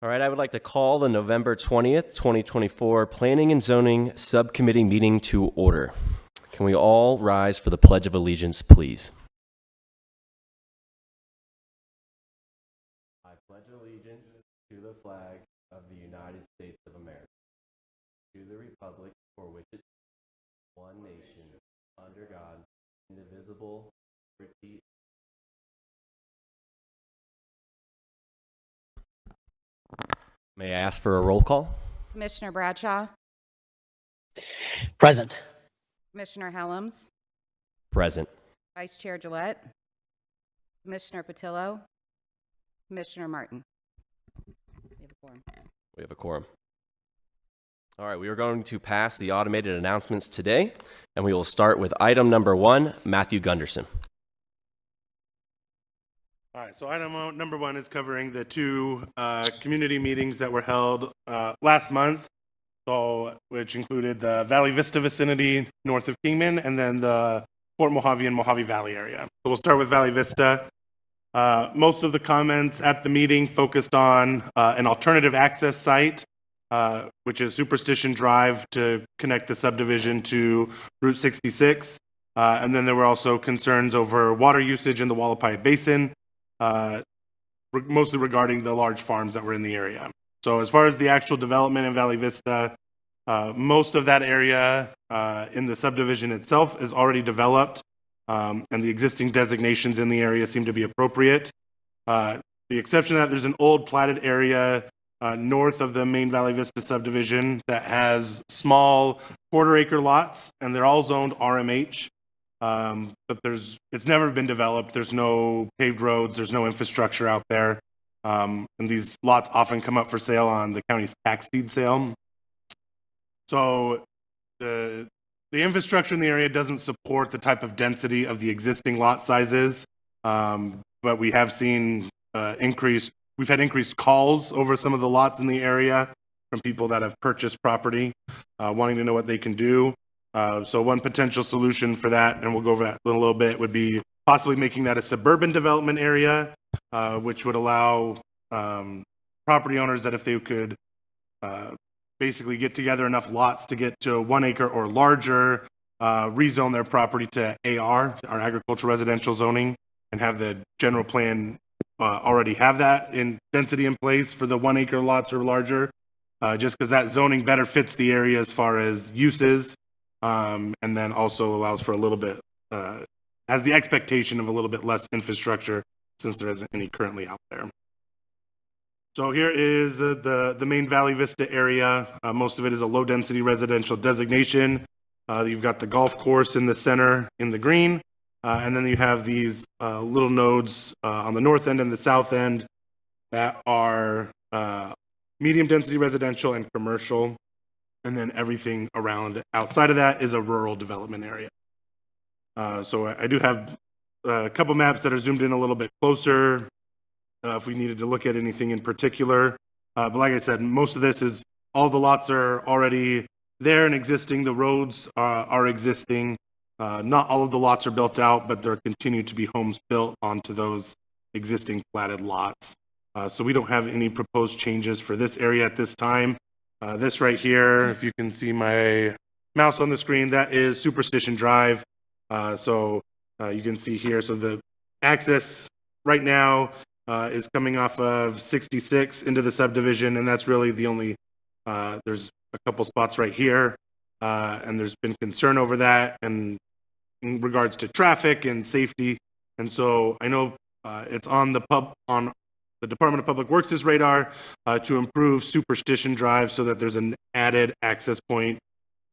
All right, I would like to call the November 20th, 2024 Planning and Zoning Subcommittee meeting to order. Can we all rise for the Pledge of Allegiance, please? I pledge allegiance to the flag of the United States of America, to the republic for which it stands, one nation, under God, indivisible, with liberty. May I ask for a roll call? Commissioner Bradshaw, Present. Commissioner Helms, Present. Vice Chair Gillette, Commissioner Patillo, Commissioner Martin. We have a quorum. We have a quorum. All right, we are going to pass the automated announcements today, and we will start with item number 1, Matthew Gunderson. All right, so item number 1 is covering the two community meetings that were held last month, so which included the Valley Vista vicinity north of Kingman, and then the Fort Mojave and Mojave Valley area. So we'll start with Valley Vista. Most of the comments at the meeting focused on an alternative access site, which is Superstition Drive, to connect the subdivision to Route 66. And then there were also concerns over water usage in the Hualapai Basin, mostly regarding the large farms that were in the area. So as far as the actual development in Valley Vista, most of that area in the subdivision itself is already developed, and the existing designations in the area seem to be appropriate. The exception that there's an old platted area north of the main Valley Vista subdivision that has small quarter-acre lots, and they're all zoned RMH. But it's never been developed. There's no paved roads. There's no infrastructure out there. And these lots often come up for sale on the county's tax deed sale. So the infrastructure in the area doesn't support the type of density of the existing lot sizes. But we have seen we've had increased calls over some of the lots in the area from people that have purchased property, wanting to know what they can do. So one potential solution for that, and we'll go over that in a little bit, would be possibly making that a suburban development area, which would allow property owners that if they could basically get together enough lots to get to 1 acre or larger, rezone their property to AR, our agricultural residential zoning, and have the general plan already have that in density in place for the 1 acre lots or larger, just because that zoning better fits the area as far as uses. And then also allows for a little bit, has the expectation of a little bit less infrastructure since there isn't any currently out there. So here is the main Valley Vista area. Most of it is a low density residential designation. You've got the golf course in the center in the green. And then you have these little nodes on the north end and the south end that are medium density residential and commercial. And then everything around outside of that is a rural development area. So I do have a couple maps that are zoomed in a little bit closer if we needed to look at anything in particular. But like I said, most of this is all the lots are already there and existing. The roads are existing. Not all of the lots are built out, but there continue to be homes built onto those existing platted lots. So we don't have any proposed changes for this area at this time. This right here, if you can see my mouse on the screen, that is Superstition Drive. So you can see here, so the access right now is coming off of 66 into the subdivision, and that's really the only, there's a couple spots right here, and there's been concern over that and in regards to traffic and safety. And so I know it's on the Department of Public Works' radar to improve Superstition Drive so that there's an added access point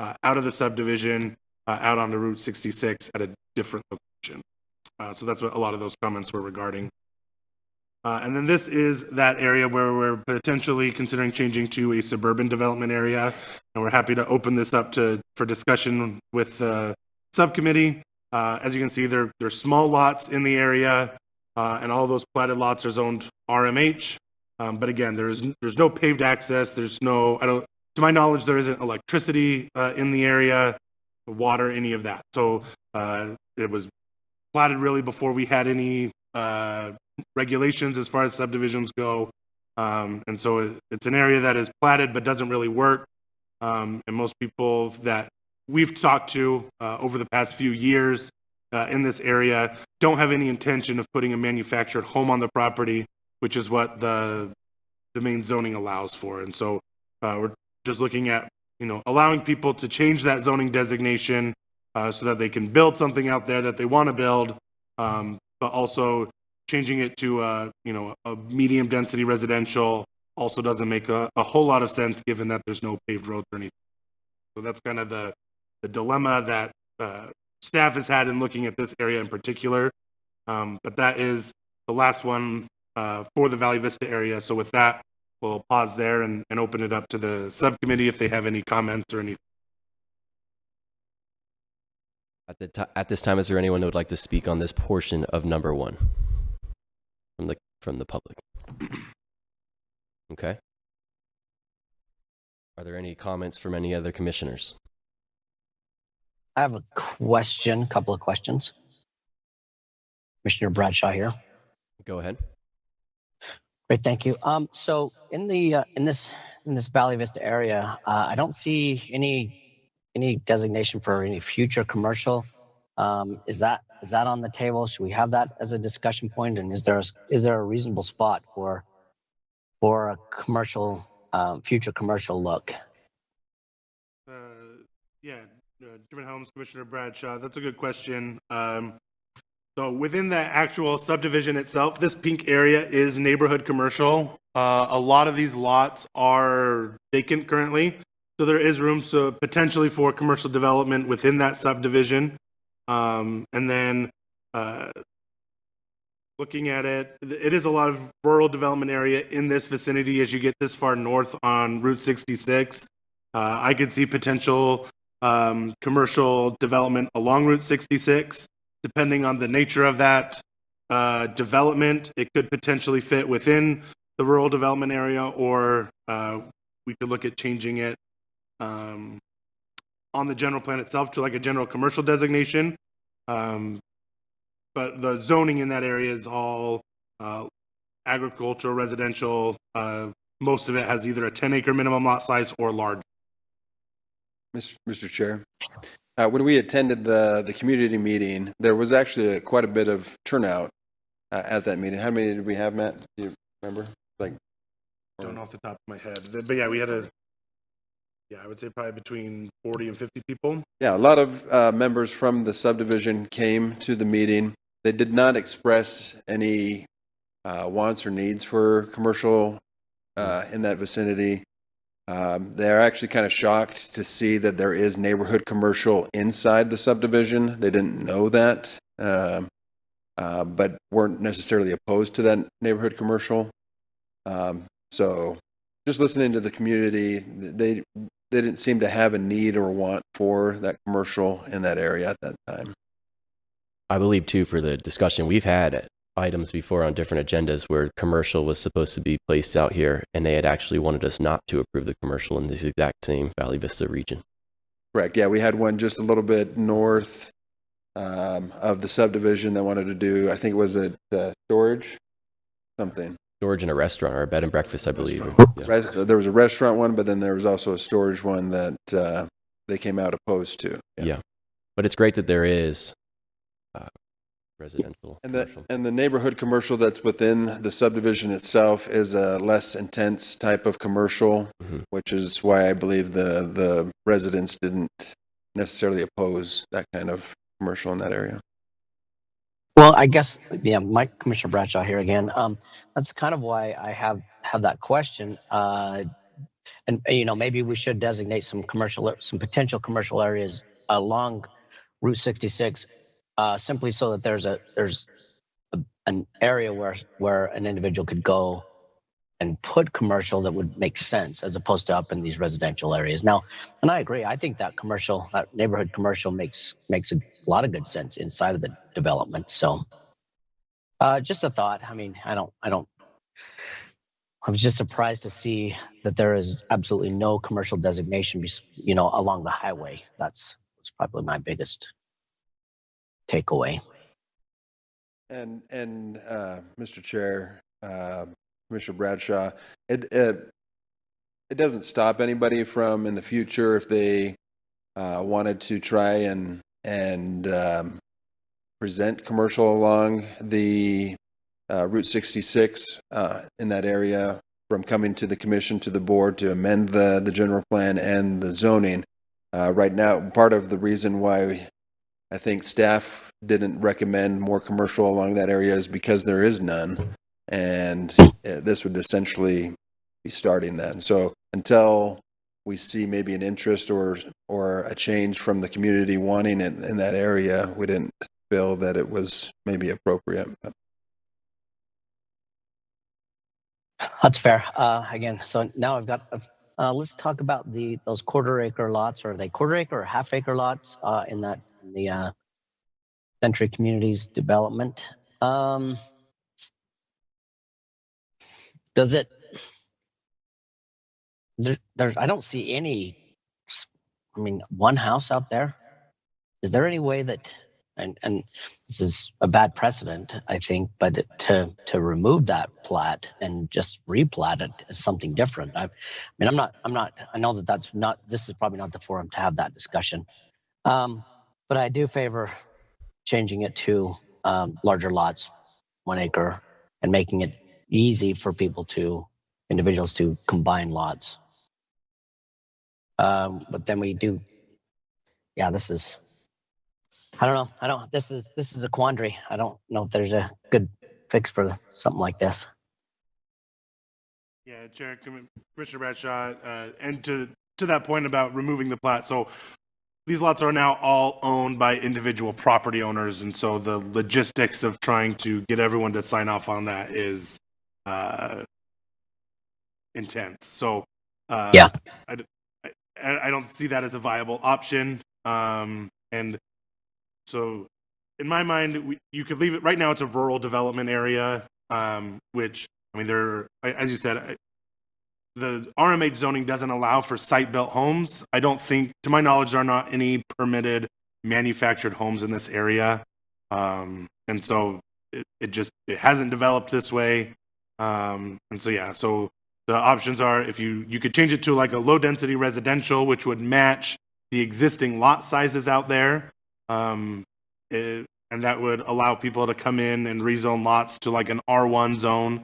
out of the subdivision, out onto Route 66 at a different location. So that's what a lot of those comments were regarding. And then this is that area where we're potentially considering changing to a suburban development area. And we're happy to open this up for discussion with the subcommittee. As you can see, there's small lots in the area. And all those platted lots are zoned RMH. But again, there's no paved access. There's no, to my knowledge, there isn't electricity in the area, water, any of that. So it was platted really before we had any regulations as far as subdivisions go. And so it's an area that is platted but doesn't really work. And most people that we've talked to over the past few years in this area don't have any intention of putting a manufactured home on the property, which is what the main zoning allows for. And so we're just looking at, allowing people to change that zoning designation so that they can build something out there that they want to build, but also changing it to a medium density residential also doesn't make a whole lot of sense given that there's no paved roads or anything. So that's kind of the dilemma that staff has had in looking at this area in particular. But that is the last one for the Valley Vista area. So with that, we'll pause there and open it up to the subcommittee if they have any comments or anything. At this time, is there anyone who would like to speak on this portion of number 1 from the public? Okay. Are there any comments from any other commissioners? I have a couple of questions. Commissioner Bradshaw here. Go ahead. Great, thank you. So in this Valley Vista area, I don't see any designation for any future commercial. Is that on the table? Should we have that as a discussion point? And is there a reasonable spot for a commercial future commercial look? Chairman Helms, Commissioner Bradshaw, that's a good question. So within the actual subdivision itself, this pink area is neighborhood commercial. A lot of these lots are vacant currently, so there is room potentially for commercial development within that subdivision. And then looking at it, it is a lot of rural development area in this vicinity as you get this far north on Route 66. I could see potential commercial development along Route 66. Depending on the nature of that development, it could potentially fit within the rural development area, or we could look at changing it on the general plan itself to like a general commercial designation. But the zoning in that area is all agricultural, residential. Most of it has either a 10-acre minimum lot size or large. Mr. Chair, when we attended the community meeting, there was actually quite a bit of turnout at that meeting. How many did we have, Matt? Do you remember? Don't know off the top of my head, but yeah, we had I would say probably between 40 and 50 people. Yeah, a lot of members from the subdivision came to the meeting. They did not express any wants or needs for commercial in that vicinity. They're actually kind of shocked to see that there is neighborhood commercial inside the subdivision. They didn't know that, but weren't necessarily opposed to that neighborhood commercial. So just listening to the community, they didn't seem to have a need or want for that commercial in that area at that time. I believe, too, for the discussion, we've had items before on different agendas where commercial was supposed to be placed out here, and they had actually wanted us not to approve the commercial in this exact same Valley Vista region. Correct. Yeah, we had one just a little bit north of the subdivision that wanted to do, I think it was a storage, something. Storage in a restaurant or a bed and breakfast, I believe. Yeah. There was a restaurant one, but then there was also a storage one that they came out opposed to. Yeah. But it's great that there is residential and commercial. The neighborhood commercial that's within the subdivision itself is a less intense type of commercial, which is why I believe the residents didn't necessarily oppose that kind of commercial in that area. Well, I guess, Mike, Commissioner Bradshaw here again. That's kind of why I have that question. And maybe we should designate some potential commercial areas along Route 66, simply so that there's an area where an individual could go and put commercial that would make sense, as opposed to up in these residential areas. Now, and I agree, I think that neighborhood commercial makes a lot of good sense inside of the development. So just a thought. I mean, I was just surprised to see that there is absolutely no commercial designation, along the highway. That's probably my biggest takeaway. And Mr. Chair, Commissioner Bradshaw, it doesn't stop anybody from in the future if they wanted to try and present commercial along the Route 66 in that area, from coming to the commission, to the board to amend the general plan and the zoning. Right now, part of the reason why I think staff didn't recommend more commercial along that area is because there is none. And this would essentially be starting that. And so until we see maybe an interest or a change from the community wanting it in that area, we didn't feel that it was maybe appropriate. That's fair. Again, so now I've got, let's talk about those quarter-acre lots. Are they quarter-acre or half-acre lots in the Century Communities development? Does it? There's I don't see any. I mean, one house out there. Is there any way that? And this is a bad precedent, I think, but to remove that plat and just replat it is something different. I mean, I'm not. I know that that's not. This is probably not the forum to have that discussion. But I do favor changing it to larger lots, 1 acre, and making it easy for individuals to combine lots. But then we do. Yeah, this is. I don't know. This is a quandary. I don't know if there's a good fix for something like this. Yeah, Chair, Commissioner Bradshaw, and to that point about removing the plat. So these lots are now all owned by individual property owners, and so the logistics of trying to get everyone to sign off on that is intense. So Yeah. I don't see that as a viable option. And so in my mind, you could leave it right now. It's a rural development area, which, I mean, as you said, the RMH zoning doesn't allow for site-built homes. I don't think, to my knowledge, there are not any permitted manufactured homes in this area. And so it hasn't developed this way. And so, yeah, so the options are, if you could change it to like a low-density residential, which would match the existing lot sizes out there. And that would allow people to come in and rezone lots to like an R1 zone,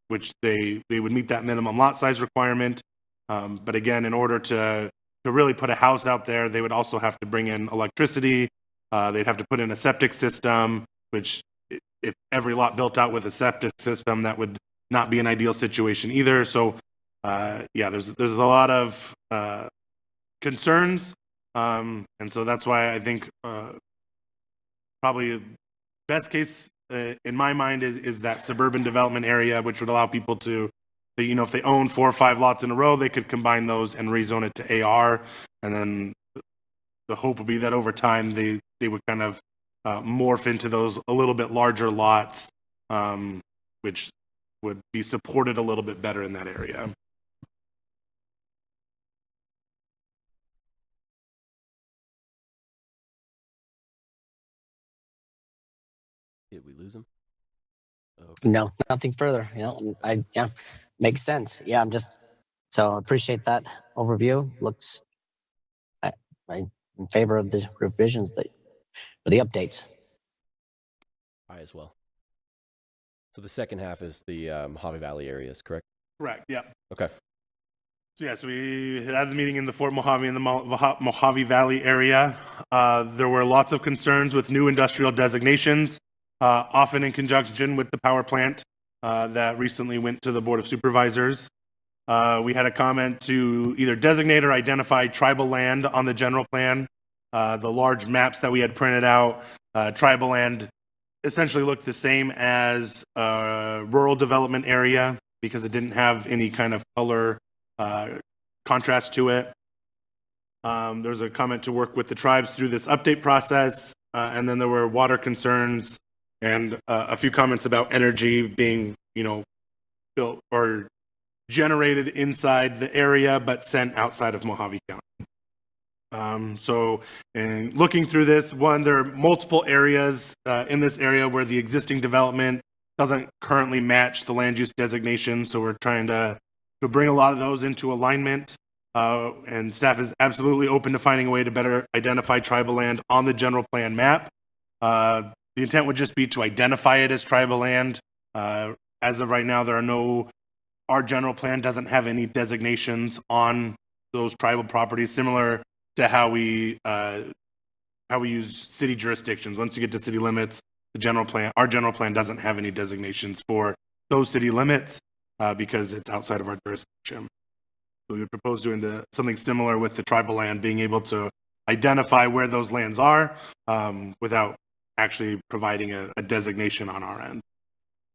which they would meet that minimum lot size requirement. But again, in order to really put a house out there, they would also have to bring in electricity. They'd have to put in a septic system, which if every lot built out with a septic system, that would not be an ideal situation either. So yeah, there's a lot of concerns. And so that's why I think probably best case in my mind is that suburban development area, which would allow people to, if they own 4 or 5 lots in a row, they could combine those and rezone it to AR. And then the hope would be that over time they would kind of morph into those a little bit larger lots, which would be supported a little bit better in that area. Did we lose him? Okay. No, nothing further. Yeah, makes sense. Yeah, so I appreciate that overview. I'm in favor of the revisions or the updates. I as well. So the second half is the Mojave Valley areas, correct? Correct. Yeah. Okay. So yeah, so we had the meeting in the Fort Mojave in the Mojave Valley area. There were lots of concerns with new industrial designations, often in conjunction with the power plant that recently went to the Board of Supervisors. We had a comment to either designate or identify tribal land on the general plan. The large maps that we had printed out, tribal land essentially looked the same as a rural development area because it didn't have any kind of color contrast to it. There's a comment to work with the tribes through this update process, and then there were water concerns and a few comments about energy being, built or generated inside the area but sent outside of Mojave County. So in looking through this, there are multiple areas in this area where the existing development doesn't currently match the land use designation. So we're trying to bring a lot of those into alignment. And staff is absolutely open to finding a way to better identify tribal land on the general plan map. The intent would just be to identify it as tribal land. As of right now, our general plan doesn't have any designations on those tribal properties, similar to how we use city jurisdictions. Once you get to city limits, our general plan doesn't have any designations for those city limits because it's outside of our jurisdiction. So we would propose doing something similar with the tribal land, being able to identify where those lands are without actually providing a designation on our end.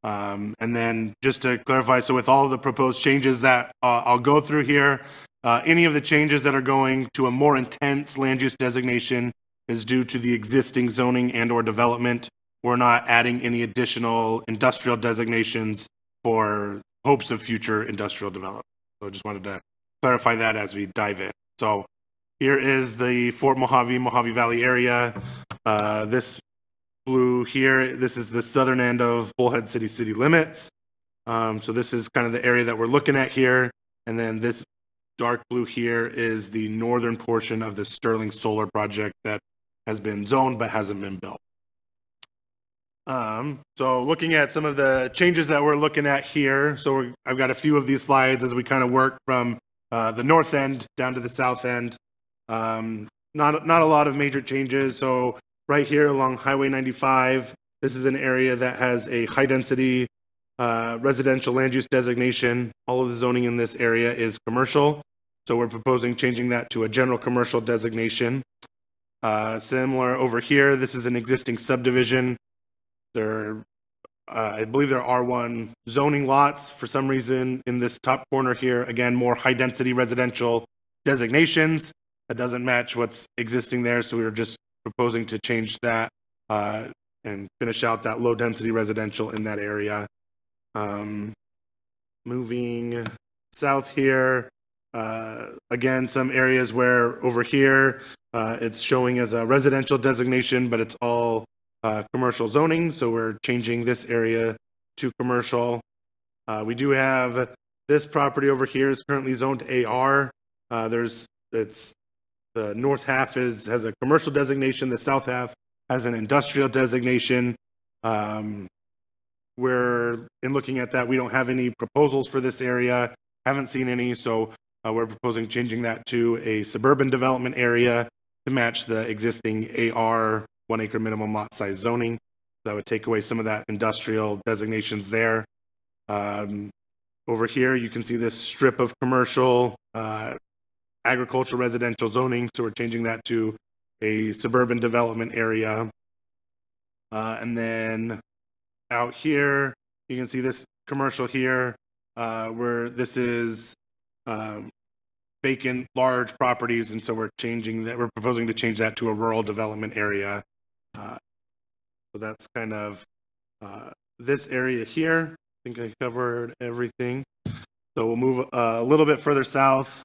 And then just to clarify, so with all of the proposed changes that I'll go through here, any of the changes that are going to a more intense land use designation is due to the existing zoning and or development. We're not adding any additional industrial designations for hopes of future industrial development. So I just wanted to clarify that as we dive in. So here is the Fort Mojave Valley area. This blue here, this is the southern end of Bullhead city limits. So this is kind of the area that we're looking at here. And then this dark blue here is the northern portion of the Sterling Solar project that has been zoned but hasn't been built. So looking at some of the changes that we're looking at here. So I've got a few of these slides as we kind of work from the north end down to the south end. Not a lot of major changes. So right here along Highway 95, this is an area that has a high density residential land use designation. All of the zoning in this area is commercial. So we're proposing changing that to a general commercial designation. Similar over here, this is an existing subdivision. I believe there are R1 zoning lots. For some reason in this top corner here, again, more high density residential designations. That doesn't match what's existing there. So we were just proposing to change that and finish out that low density residential in that area. Moving south here, again, some areas where over here it's showing as a residential designation, but it's all commercial zoning. So we're changing this area to commercial. We do have this property over here is currently zoned AR. The north half has a commercial designation. The south half has an industrial designation. We're in looking at that. We don't have any proposals for this area. Haven't seen any. So we're proposing changing that to a suburban development area to match the existing AR 1 acre minimum lot size zoning. That would take away some of that industrial designations there. Over here, you can see this strip of commercial agricultural residential zoning. So we're changing that to a suburban development area. And then out here, you can see this commercial here, where this is vacant large properties. And so we're changing that. We're proposing to change that to a rural development area. So that's kind of this area here. I think I covered everything. So we'll move a little bit further south.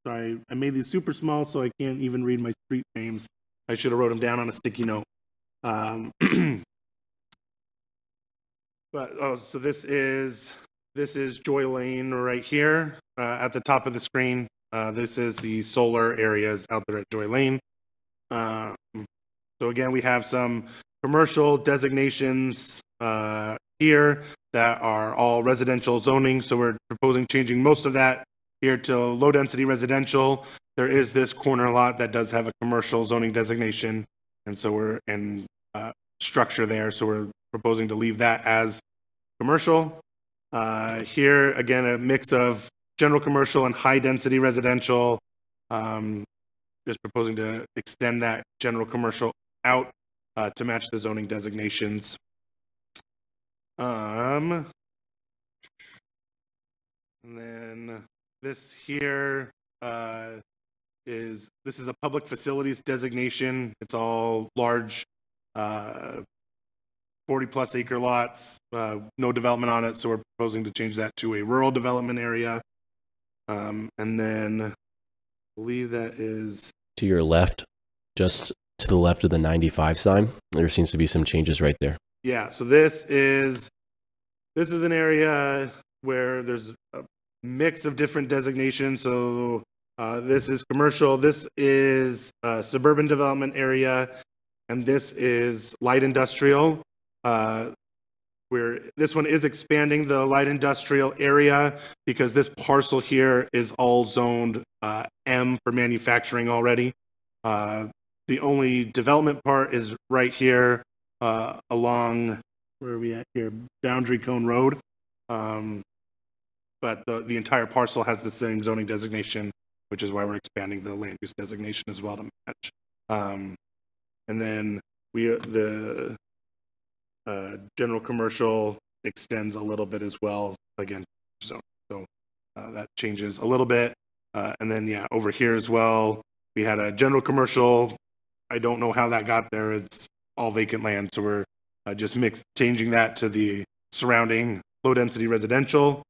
Sorry, I made these super small, so I can't even read my street names. I should have wrote them down on a sticky note. So this is Joy Lane right here at the top of the screen. This is the solar areas out there at Joy Lane. So again, we have some commercial designations here that are all residential zoning. So we're proposing changing most of that here to low density residential. There is this corner lot that does have a commercial zoning designation. And so we're in structure there. So we're proposing to leave that as commercial. Here, again, a mix of general commercial and high density residential. Just proposing to extend that general commercial out to match the zoning designations. And then this here is a public facilities designation. It's all large 40 plus acre lots, no development on it. So we're proposing to change that to a rural development area. And then I believe that is To your left, just to the left of the 95 sign, there seems to be some changes right there. Yeah, so this is this is an area where there's a mix of different designations. So this is commercial, this is suburban development area, and this is light industrial. Where this one is expanding the light industrial area because this parcel here is all zoned M for manufacturing already. The only development part is right here along, where are we at here? Boundary Cone Road. But the entire parcel has the same zoning designation, which is why we're expanding the land use designation as well to match. And then the general commercial extends a little bit as well, again, so that changes a little bit. And then, yeah, over here as well, we had a general commercial. I don't know how that got there. It's all vacant land, so we're just changing that to the surrounding low-density residential.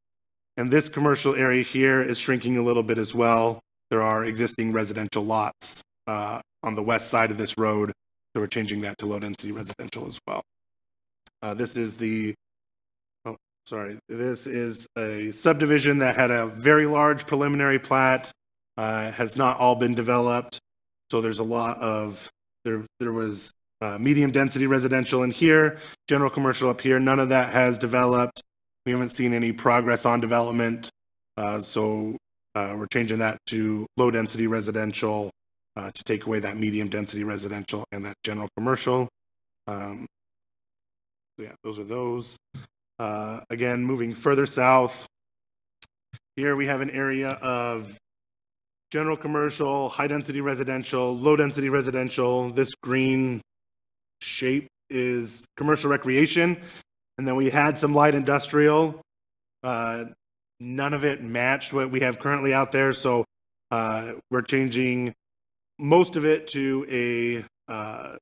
And this commercial area here is shrinking a little bit as well. There are existing residential lots on the west side of this road, so we're changing that to low-density residential as well. This is this is a subdivision that had a very large preliminary plat, has not all been developed. So there's a lot of, there was medium density residential in here, general commercial up here. None of that has developed. We haven't seen any progress on development. So we're changing that to low density residential to take away that medium density residential and that general commercial. Yeah, those are those. Again, moving further south, here we have an area of general commercial, high density residential, low density residential. This green shape is commercial recreation. And then we had some light industrial. None of it matched what we have currently out there. So we're changing most of it to a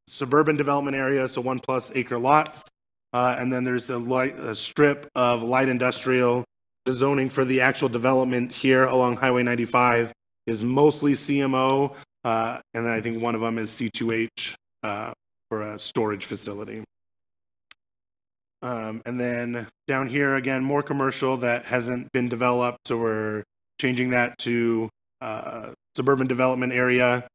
suburban development area, so 1+ acre lots. And then there's a strip of light industrial. The zoning for the actual development here along Highway 95 is mostly CMO. And then I think one of them is C2H for a storage facility. And then down here, again, more commercial that hasn't been developed. So we're changing that to suburban development area.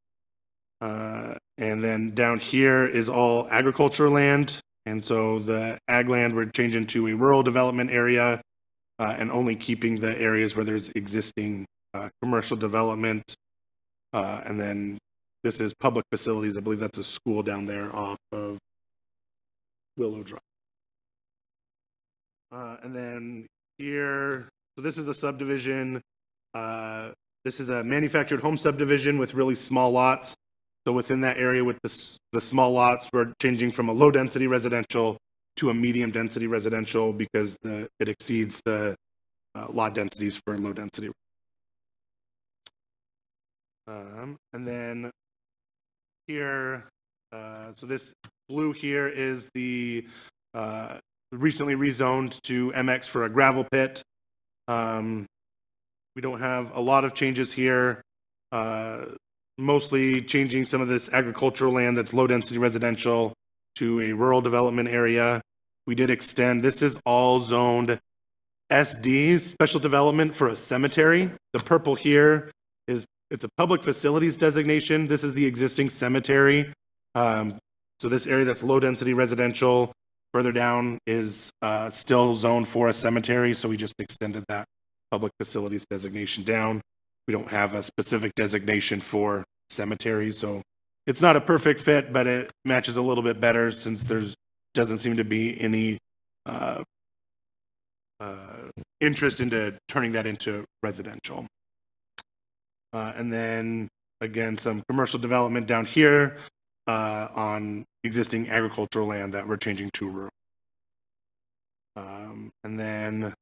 And then down here is all agricultural land. And so the ag land we're changing to a rural development area and only keeping the areas where there's existing commercial development. And then this is public facilities. I believe that's a school down there off of Willow Drive. And then here, so this is a subdivision. This is a manufactured home subdivision with really small lots. So within that area with the small lots, we're changing from a low density residential to a medium density residential because it exceeds the lot densities for low density. And then here, so this blue here is the recently rezoned to MX for a gravel pit. We don't have a lot of changes here. Mostly changing some of this agricultural land that's low density residential to a rural development area. We did extend, this is all zoned SD, special development for a cemetery. The purple here it's a public facilities designation. This is the existing cemetery. So this area that's low density residential further down is still zoned for a cemetery. So we just extended that public facilities designation down. We don't have a specific designation for cemeteries, so it's not a perfect fit, but it matches a little bit better since there doesn't seem to be any interest into turning that into residential. And then again, some commercial development down here on existing agricultural land that we're changing to rural. And then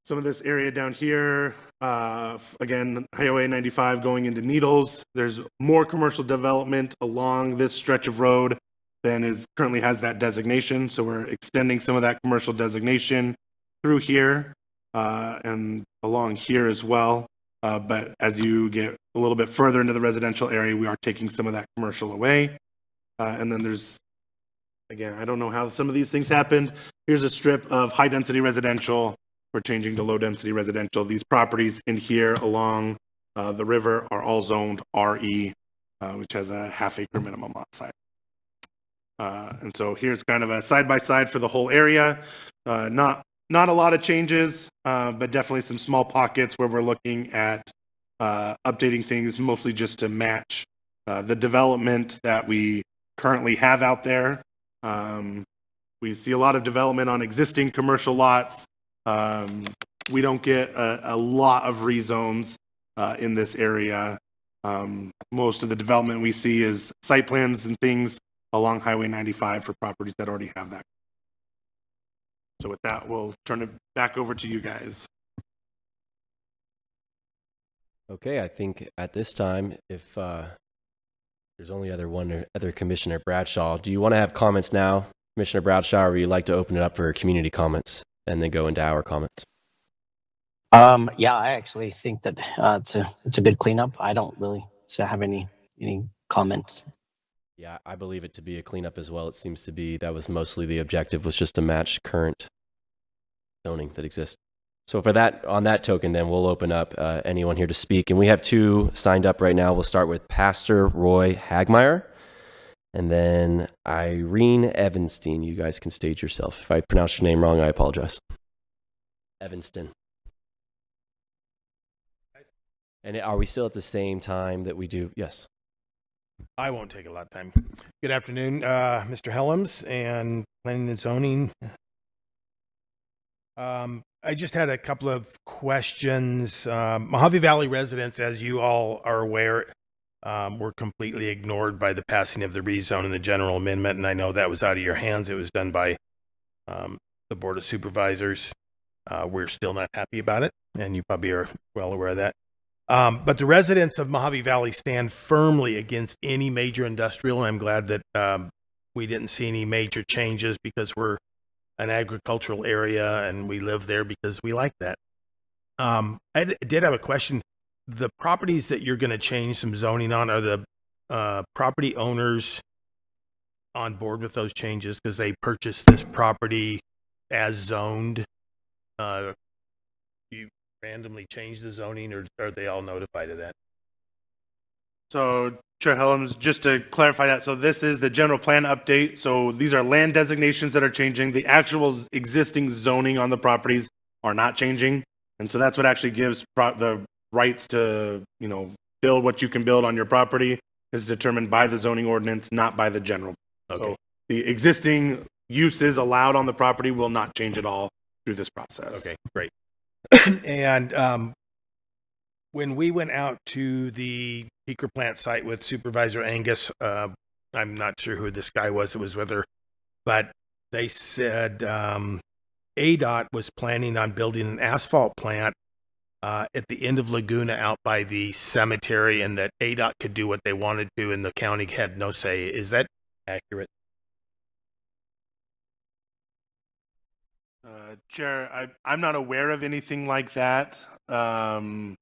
some of this area down here, again, Highway 95 going into Needles. There's more commercial development along this stretch of road than currently has that designation. So we're extending some of that commercial designation through here and along here as well. But as you get a little bit further into the residential area, we are taking some of that commercial away. And then there's again, I don't know how some of these things happened. Here's a strip of high-density residential. We're changing to low-density residential. These properties in here along the river are all zoned RE, which has a half-acre minimum lot size. And so here's kind of a side-by-side for the whole area. Not a lot of changes, but definitely some small pockets where we're looking at updating things, mostly just to match the development that we currently have out there. We see a lot of development on existing commercial lots. We don't get a lot of rezones in this area. Most of the development we see is site plans and things along Highway 95 for properties that already have that. So with that, we'll turn it back over to you guys. Okay, I think at this time, if there's only other Commissioner Bradshaw, do you want to have comments now, Commissioner Bradshaw, or would you like to open it up for community comments and then go into our comments? Yeah, I actually think that it's a good cleanup. I don't really have any comments. Yeah, I believe it to be a cleanup as well. It seems to be that was mostly the objective, was just to match current zoning that exists. So for that, on that token, then we'll open up anyone here to speak. And we have 2 signed up right now. We'll start with Pastor Roy Hagmeyer and then Irene Evanston. You guys can stage yourself. If I pronounce your name wrong, I apologize. Evanston. And are we still at the same time that we do? Yes. I won't take a lot of time. Good afternoon, Mr. Helms and Planning and Zoning. I just had a couple of questions. Mojave Valley residents, as you all are aware, were completely ignored by the passing of the rezone and the general amendment, and I know that was out of your hands. It was done by the Board of Supervisors. We're still not happy about it, and you probably are well aware of that. But the residents of Mojave Valley stand firmly against any major industrial, and I'm glad that we didn't see any major changes because we're an agricultural area and we live there because we like that. I did have a question. The properties that you're going to change some zoning on, are the property owners on board with those changes because they purchased this property as zoned? You randomly change the zoning, or are they all notified of that? So, Chair Helms, just to clarify that, so this is the general plan update. So these are land designations that are changing. The actual existing zoning on the properties are not changing. And so that's what actually gives the rights to, build what you can build on your property is determined by the zoning ordinance, not by the general. Okay. So the existing uses allowed on the property will not change at all through this process. Okay, great. And when we went out to the peaker plant site with Supervisor Angus, I'm not sure who this guy was, it was with her, but they said ADOT was planning on building an asphalt plant at the end of Laguna out by the cemetery, and that ADOT could do what they wanted to and the county had no say. Is that accurate? Chair, I'm not aware of anything like that. I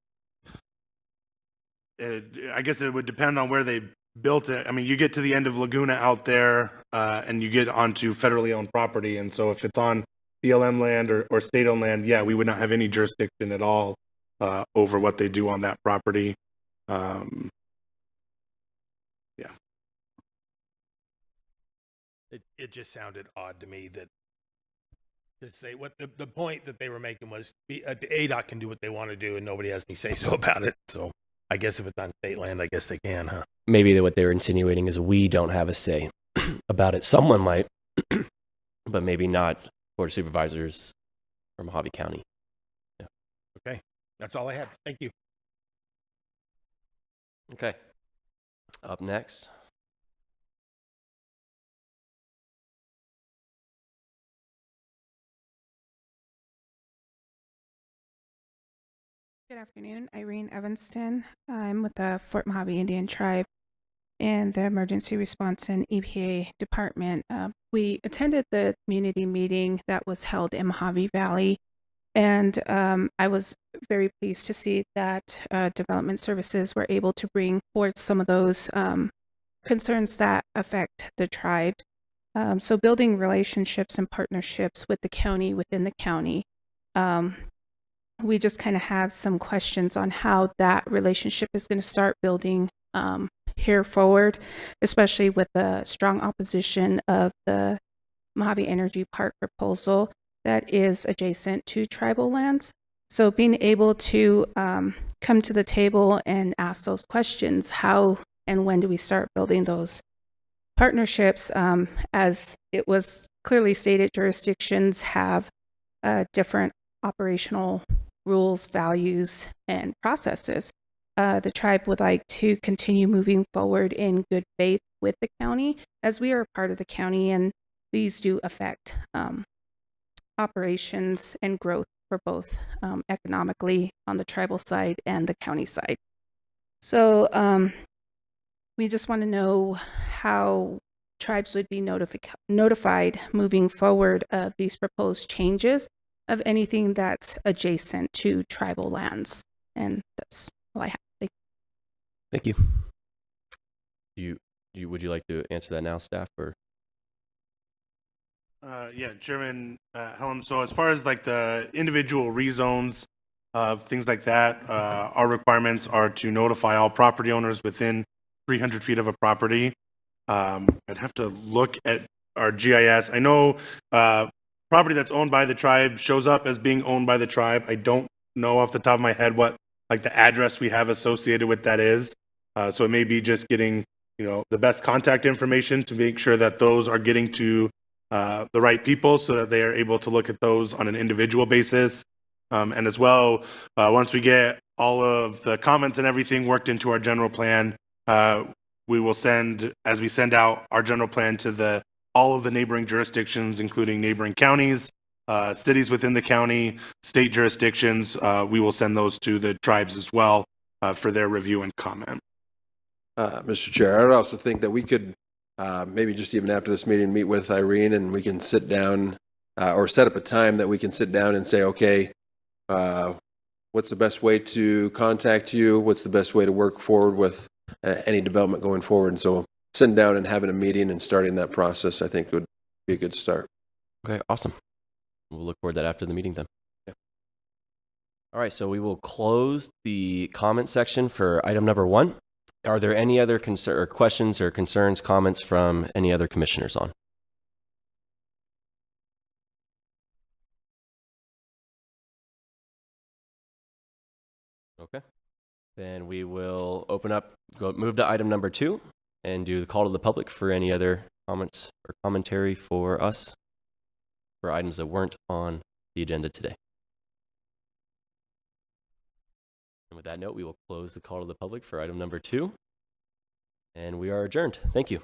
guess it would depend on where they built it. I mean, you get to the end of Laguna out there, and you get onto federally owned property. And so if it's on BLM land or state-owned land, yeah, we would not have any jurisdiction at all over what they do on that property. Yeah. It just sounded odd to me that the point that they were making was the ADOT can do what they want to do and nobody has any say so about it. So I guess if it's on state land, I guess they can, huh? Maybe what they were insinuating is we don't have a say about it. Someone might, but maybe not Board of Supervisors from Mojave County. Yeah. Okay, that's all I have. Thank you. Okay. Up next. Good afternoon, Irene Evanston. I'm with the Fort Mojave Indian Tribe and the Emergency Response and EPA Department. We attended the community meeting that was held in Mojave Valley, and I was very pleased to see that Development Services were able to bring forth some of those concerns that affect the tribe. So building relationships and partnerships with the county, within the county. We just kind of have some questions on how that relationship is going to start building here forward, especially with the strong opposition of the Mojave Energy Park proposal that is adjacent to tribal lands. So being able to come to the table and ask those questions, how and when do we start building those partnerships? As it was clearly stated, jurisdictions have different operational rules, values, and processes. The tribe would like to continue moving forward in good faith with the county, as we are a part of the county, and these do affect operations and growth for both economically on the tribal side and the county side. So we just want to know how tribes would be notified moving forward of these proposed changes of anything that's adjacent to tribal lands. And that's all I have. Thank you. Would you like to answer that now, staff, or? Yeah, Chairman Helm. So as far as like the individual rezones, things like that, our requirements are to notify all property owners within 300 feet of a property. I'd have to look at our GIS. I know property that's owned by the tribe shows up as being owned by the tribe. I don't know off the top of my head what like the address we have associated with that is. So it may be just getting, the best contact information to make sure that those are getting to the right people so that they are able to look at those on an individual basis. And as well, once we get all of the comments and everything worked into our general plan, we will as we send out our general plan to all of the neighboring jurisdictions, including neighboring counties, cities within the county, state jurisdictions, we will send those to the tribes as well for their review and comment. Mr. Chair, I'd also think that we could maybe just even after this meeting meet with Irene and we can sit down or set up a time that we can sit down and say, okay, what's the best way to contact you? What's the best way to work forward with any development going forward? And so sitting down and having a meeting and starting that process, I think would be a good start. Okay, awesome. We'll look forward to that after the meeting then. Yeah. All right, so we will close the comment section for item number 1. Are there any other questions or concerns, comments from any other commissioners on? Okay. Then we will move to item number 2 and do the call to the public for any other comments or commentary for us for items that weren't on the agenda today. And with that note, we will close the call to the public for item number 2. And we are adjourned. Thank you.